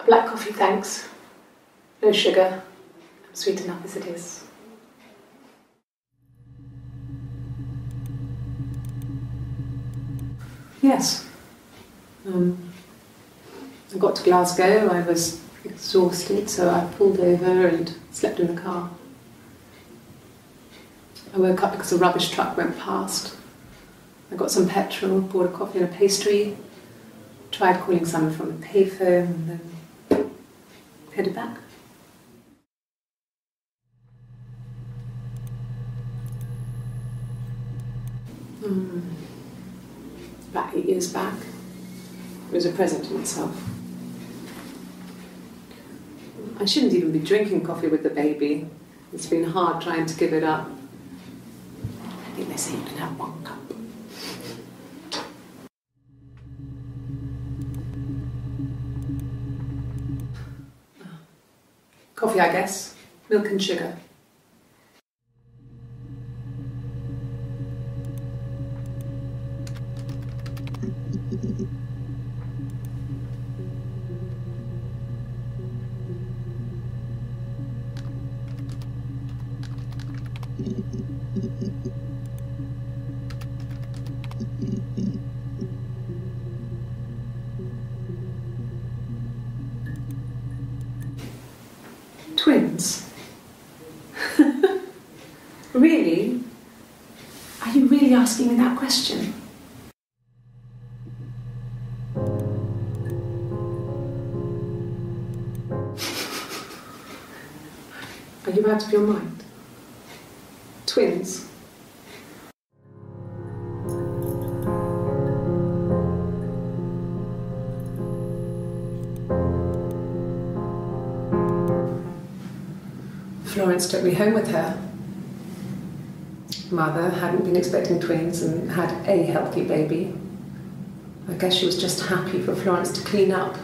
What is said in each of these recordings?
A black coffee, thanks. No sugar. I'm sweet enough as it is. Yes. I got to Glasgow, I was exhausted, so I pulled over and slept in the car. I woke up because a rubbish truck went past. I got some petrol, bought a coffee and a pastry, tried calling someone from the payphone, and then headed back. About 8 years back. It was a present in itself. I shouldn't even be drinking coffee with the baby. It's been hard trying to give it up. I think they say you can have 1 cup. Coffee, I guess. Milk and sugar. Twins? Really? Are you really asking me that question? Are you out of your mind? Twins? Florence took me home with her. Mother hadn't been expecting twins and had a healthy baby. I guess she was just happy for Florence to clean up.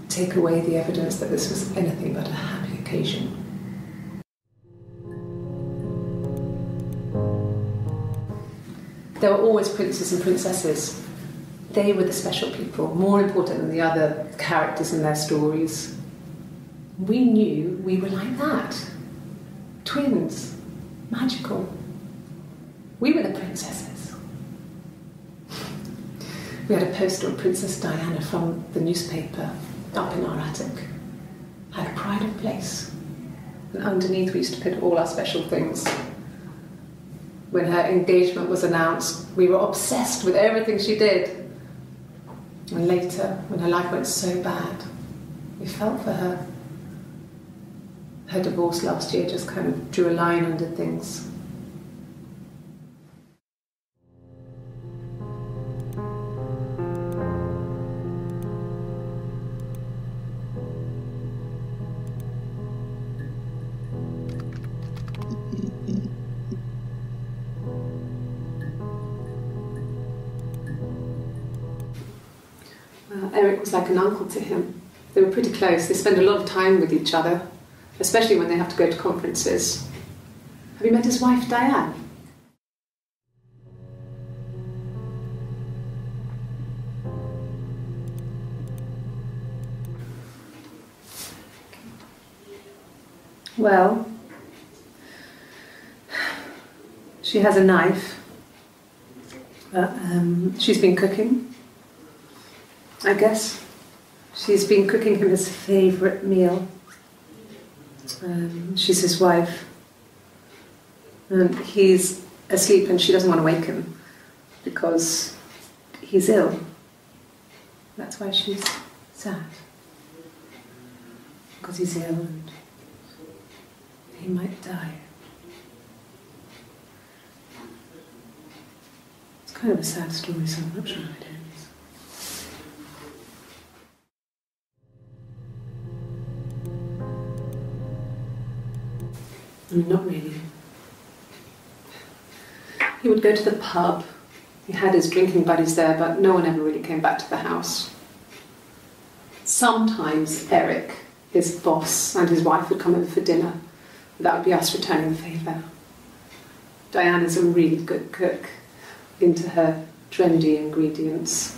Take away the evidence that this was anything but a happy occasion. There were always princes and princesses. They were the special people, more important than the other characters in their stories. We knew we were like that. Twins. Magical. We were the princesses. We had a poster of Princess Diana from the newspaper up in our attic. Had a pride of place. And underneath we used to put all our special things. When her engagement was announced, we were obsessed with everything she did. And later, when her life went so bad, we felt for her. Her divorce last year just kind of drew a line under things. Eric was like an uncle to him. They were pretty close. They spent a lot of time with each other, especially when they have to go to conferences. Have you met his wife, Diane? Well, she has a knife. She's been cooking, I guess. She's been cooking him his favourite meal. She's his wife. And he's asleep and she doesn't want to wake him because he's ill. That's why she's sad. Because he's ill and he might die. It's kind of a sad story, so I'm not sure how it ends. I mean, not really. He would go to the pub. He had his drinking buddies there, but no one ever really came back to the house. Sometimes Eric, his boss, and his wife would come over for dinner. That would be us returning the favour. Diana's a really good cook, into her trendy ingredients.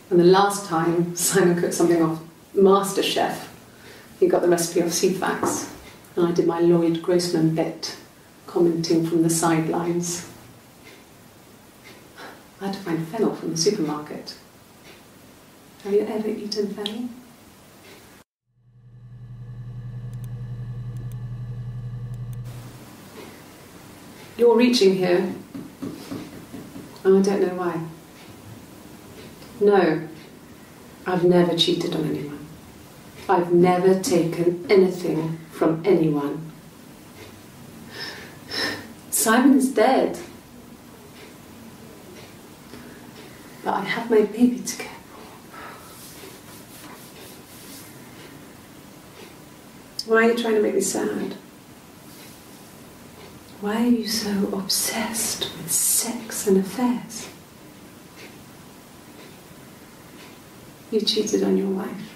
And the last time Simon cooked something off MasterChef, he got the recipe off CFAX, and I did my Lloyd Grossman bit, commenting from the sidelines. I had to find fennel from the supermarket. Have you ever eaten fennel? You're reaching here. Oh, I don't know why. No, I've never cheated on anyone. I've never taken anything from anyone. Simon is dead. But I have my baby to care for. Why are you trying to make me sad? Why are you so obsessed with sex and affairs? You cheated on your wife.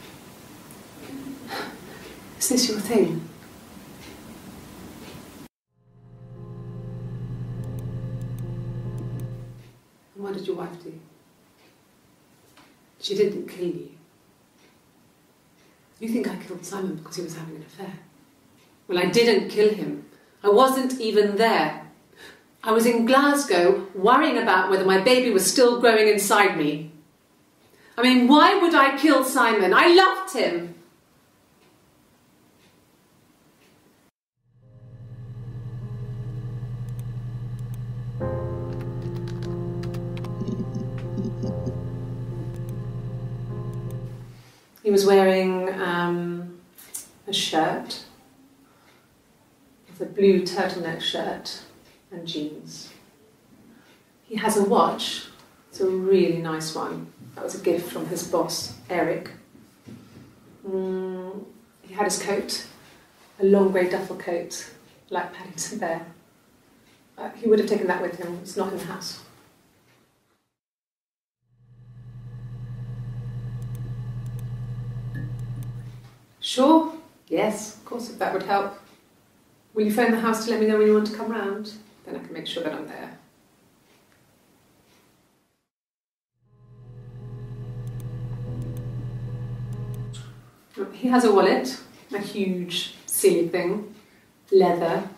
Is this your thing? And what did your wife do? She didn't kill you. You think I killed Simon because he was having an affair? Well, I didn't kill him. I wasn't even there. I was in Glasgow worrying about whether my baby was still growing inside me. I mean, why would I kill Simon? I loved him. He was wearing a shirt, a blue turtleneck shirt and jeans. He has a watch. It's a really nice one. That was a gift from his boss, Eric. He had his coat, a long grey duffel coat, like Paddington Bear. He would have taken that with him. It's not in the house. Sure, yes, of course, if that would help. Will you phone the house to let me know when you want to come round? Then I can make sure that I'm there. He has a wallet, a huge, silly thing, leather,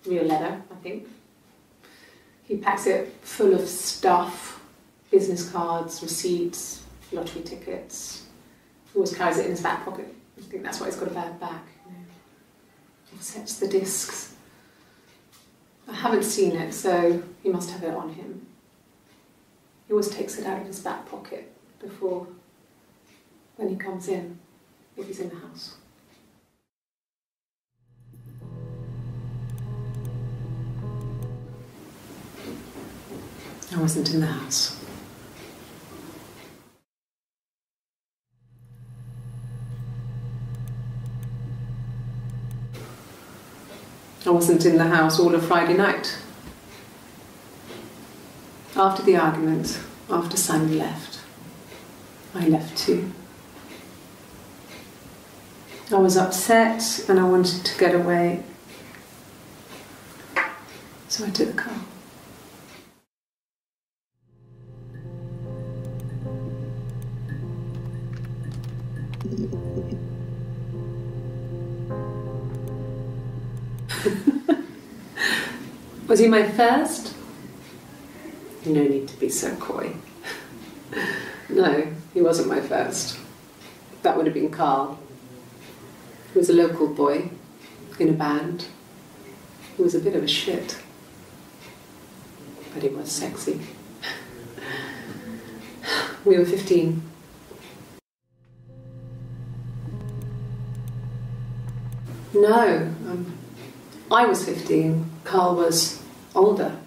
real leather, I think. He packs it full of stuff, business cards, receipts, lottery tickets. He always carries it in his back pocket. I think that's why he's got a bad back. You know. Offsets the discs. I haven't seen it, so he must have it on him. He always takes it out of his back pocket before, when he comes in, if he's in the house. I wasn't in the house. I wasn't in the house all of Friday night. After the argument, after Simon left, I left too. I was upset and I wanted to get away. So I took the car. Was he my first? No need to be so coy. No, he wasn't my first. That would have been Carl. He was a local boy in a band. He was a bit of a shit. But he was sexy. We were 15. No, I was 15. Carl was older.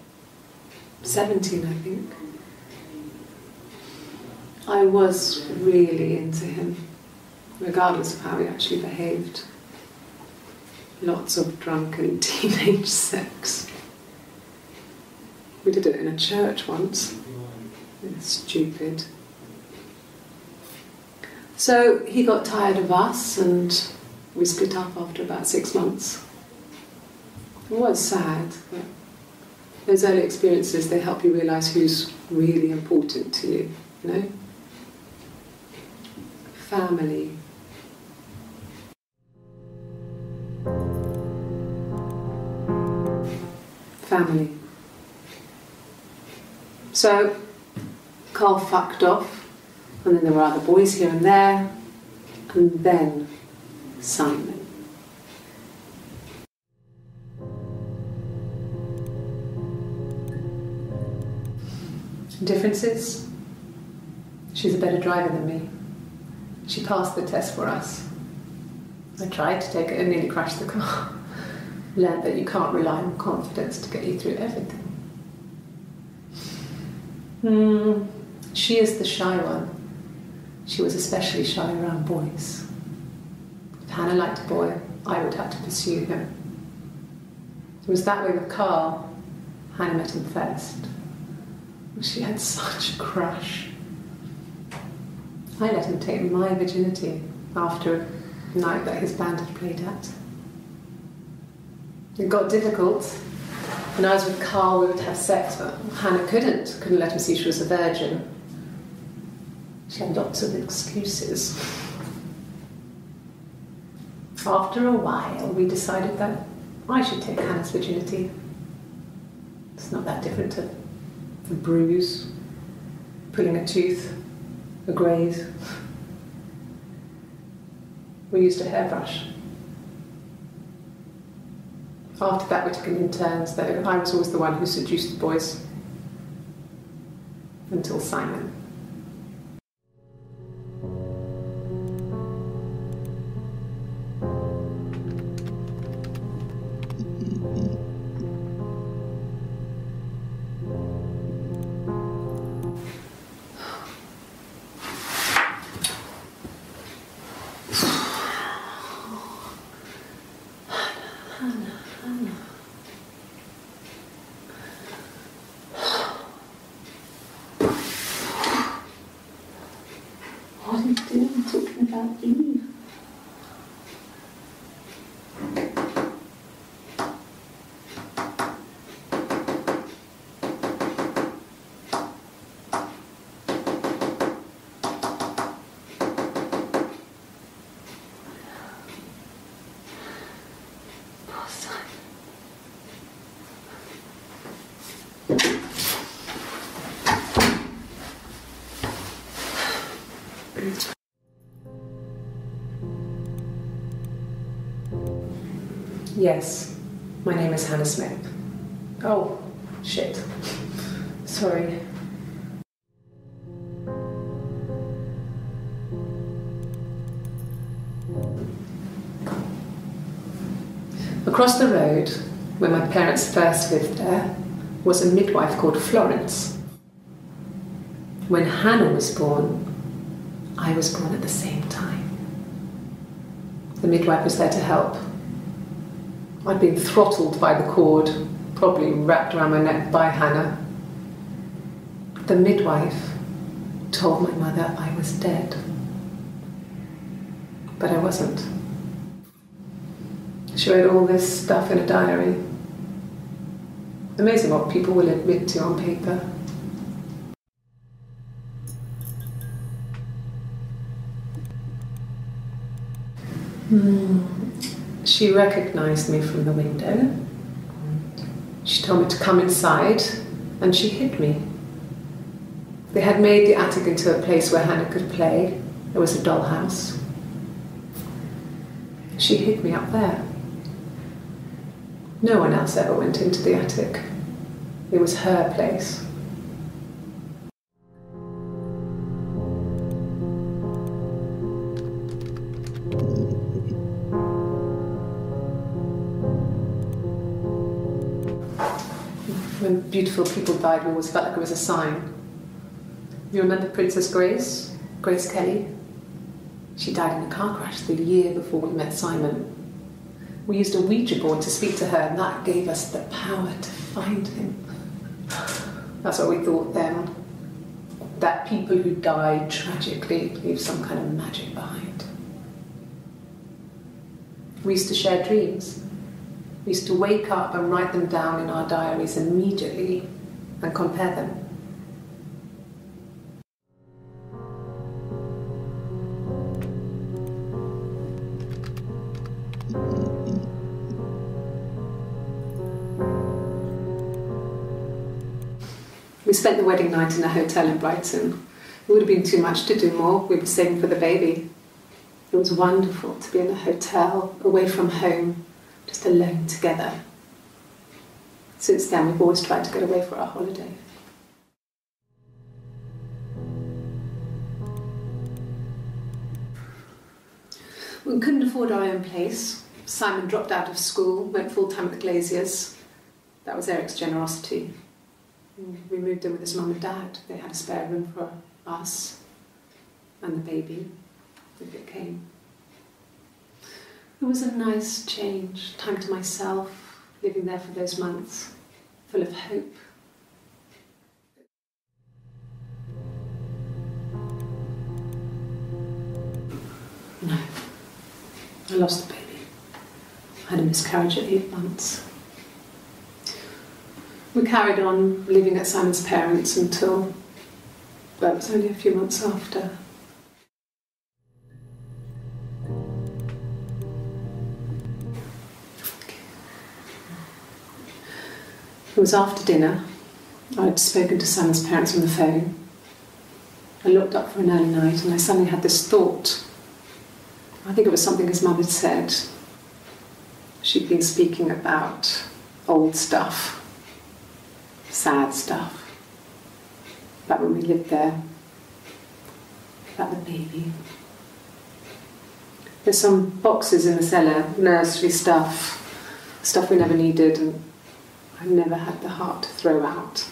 17, I think. I was really into him, regardless of how he actually behaved. Lots of drunken teenage sex. We did it in a church once. It's stupid. So he got tired of us and we split up after about 6 months. It was sad, but those early experiences, they help you realise who's really important to you, you know? family. Family. So, Carl fucked off, and then there were other boys here and there, and then Simon. Differences? She's a better driver than me. She passed the test for us. I tried to take it and nearly crashed the car. Learned that you can't rely on confidence to get you through everything. She is the shy one. She was especially shy around boys. If Hannah liked a boy, I would have to pursue him. It was that way with Carl. Hannah met him first. She had such a crush. I let him take my virginity after a night that his band had played at. It got difficult. When I was with Carl, we would have sex, but Hannah couldn't let him see she was a virgin. She had lots of excuses. After a while, we decided that I should take Hannah's virginity. It's not that different to a bruise, pulling a tooth, a graze. We used a hairbrush. After that, we took it in turns, though. I was always the one who seduced the boys. Until Simon. What are you doing talking about Eve? Poor Simon. Yes, my name is Hannah Smith. Oh, shit. Sorry. Across the road, where my parents first lived there, was a midwife called Florence. When Hannah was born, I was born at the same time. The midwife was there to help. I'd been throttled by the cord, probably wrapped around my neck by Hannah. The midwife told my mother I was dead. But I wasn't. She wrote all this stuff in a diary. Amazing what people will admit to on paper. She recognised me from the window. She told me to come inside, and she hid me. They had made the attic into a place where Hannah could play. It was a dollhouse. She hid me up there. No one else ever went into the attic. It was her place. When beautiful people died, we always felt like it was a sign. You remember Princess Grace? Grace Kelly? She died in a car crash the year before we met Simon. We used a Ouija board to speak to her, and that gave us the power to find him. That's what we thought then. That people who died tragically leave some kind of magic behind. We used to share dreams. We used to wake up and write them down in our diaries immediately and compare them. We spent the wedding night in a hotel in Brighton. It would have been too much to do more. We were saving for the baby. It was wonderful to be in a hotel, away from home, just alone together. Since then, we've always tried to get away for our holiday. We couldn't afford our own place. Simon dropped out of school, went full-time at the Glaziers. That was Eric's generosity. We moved in with his mum and dad. They had a spare room for us and the baby, if it came. It was a nice change, time to myself, living there for those months, full of hope. No, I lost the baby. I had a miscarriage at 8 months. We carried on living at Simon's parents until, well, it was only a few months after. It was after dinner. I'd spoken to Simon's parents on the phone. I looked up for an early night and I suddenly had this thought. I think it was something his mum had said. She'd been speaking about old stuff, sad stuff, about when we lived there, about the baby. There's some boxes in the cellar, nursery stuff we never needed, and I never had the heart to throw out.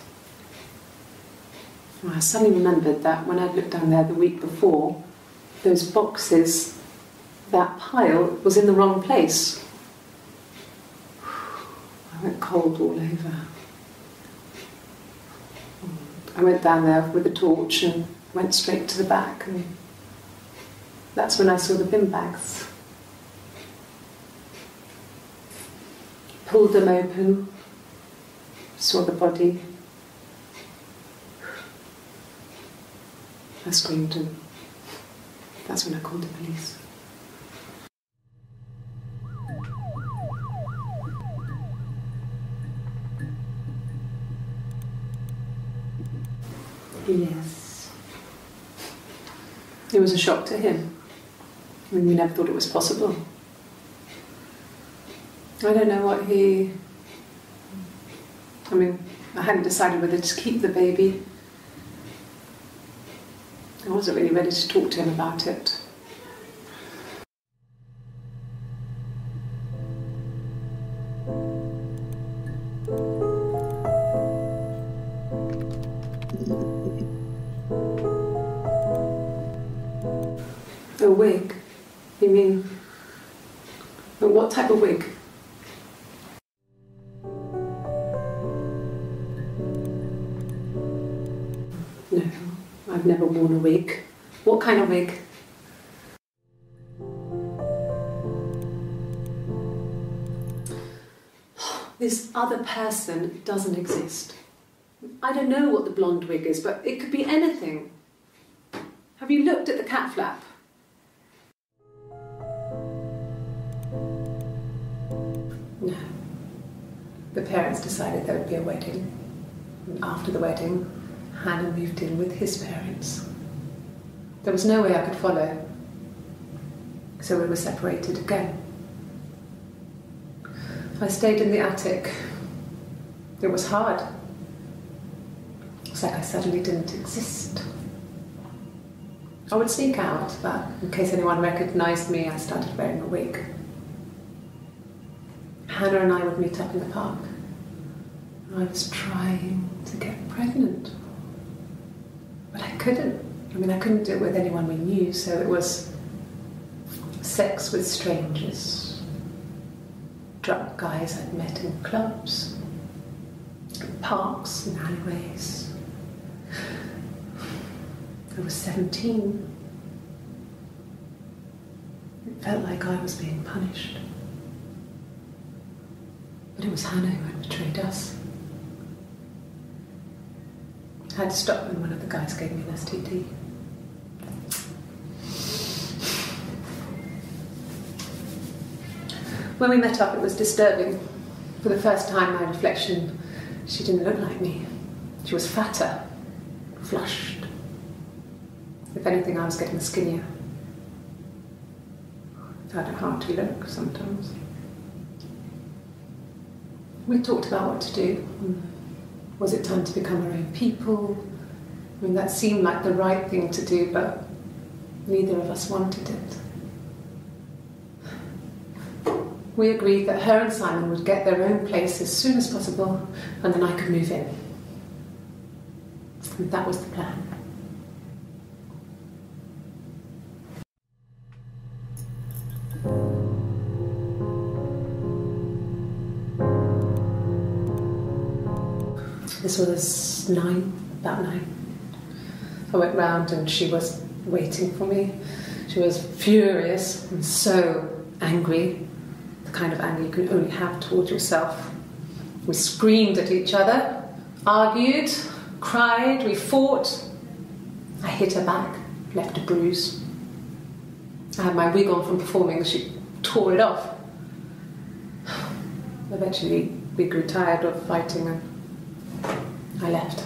And I suddenly remembered that when I'd looked down there the week before, those boxes, that pile was in the wrong place. I went cold all over. I went down there with a torch and went straight to the back, and that's when I saw the bin bags. Pulled them open, saw the body. I screamed, and that's when I called the police. Yes. It was a shock to him. I mean, we never thought it was possible. I don't know what he... I mean, I hadn't decided whether to keep the baby. I wasn't really ready to talk to him about it. A wig? You mean... what type of wig? No, I've never worn a wig. What kind of wig? This other person doesn't exist. I don't know what the blonde wig is, but it could be anything. Have you looked at the cat flap? No. The parents decided there would be a wedding. And after the wedding, Hannah moved in with his parents. There was no way I could follow, so we were separated again. I stayed in the attic. It was hard. It's like I suddenly didn't exist. I would sneak out, but in case anyone recognised me, I started wearing a wig. Hannah and I would meet up in the park. I was trying to get pregnant, but I couldn't. I mean, I couldn't do it with anyone we knew, so it was sex with strangers, drunk guys I'd met in clubs, in parks and alleyways. I was 17. It felt like I was being punished. But it was Hannah who had betrayed us. I had to stop when one of the guys gave me an STD. When we met up, it was disturbing. For the first time, my reflection, she didn't look like me. She was fatter, flushed. If anything, I was getting skinnier. I had a hard look sometimes. We talked about what to do. Was it time to become our own people? I mean, that seemed like the right thing to do, but neither of us wanted it. We agreed that her and Simon would get their own place as soon as possible, and then I could move in. And that was the plan. This was about 9. I went round and she was waiting for me. She was furious and so angry, the kind of anger you can only have towards yourself. We screamed at each other, argued, cried, we fought. I hit her back, left a bruise. I had my wig on from performing and she tore it off. Eventually we grew tired of fighting and I left.